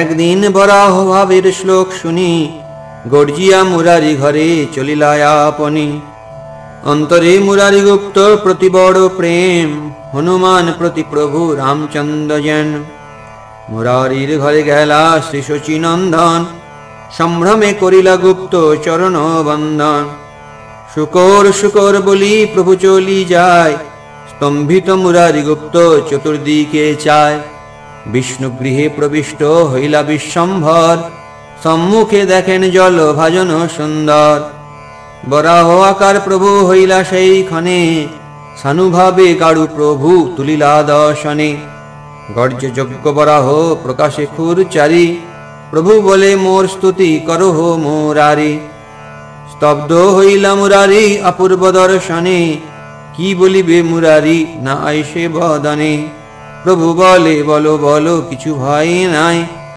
একদিন বরাহ ভাবের শ্লোক শুনি, গর্জিয়া মুরারি ঘরে চলিলায়া আপনি। অন্তরে মুরারি গুপ্ত প্রতি বড় প্রেম, হনুমান প্রতি প্রভু রামচন্দ্র যেন। মুরারির ঘরে গেলা শ্রী শচীনন্দন, সম্ভ্রমে করিলা গুপ্ত চরণ বন্দন। শুকর শুকর বলি প্রভু চলি যায়, স্তম্ভিত মুরারি গুপ্ত চতুর্দিকে চায়। বিষ্ণু গৃহে প্রবিষ্ট হইলা বিশ্বম্ভর, সম্মুখে দেখেন জল ভাজন সুন্দর। বরাহ আকার প্রভু হইলা সেই ক্ষণে, সানুভাবে গাড়ু প্রভু তুলিলা দর্শনে। গর্জ যজ্ঞ বরাহ প্রকাশে খুর চারি, প্রভু বলে মোর স্তুতি করহ মুরারি। স্তব্ধ হইলা মুরারি অপূর্ব দর্শনে, কি বলিবে মুরারি না আইসে বদনে। প্রভু বলে বলো বলো কিছু ভয় নাই,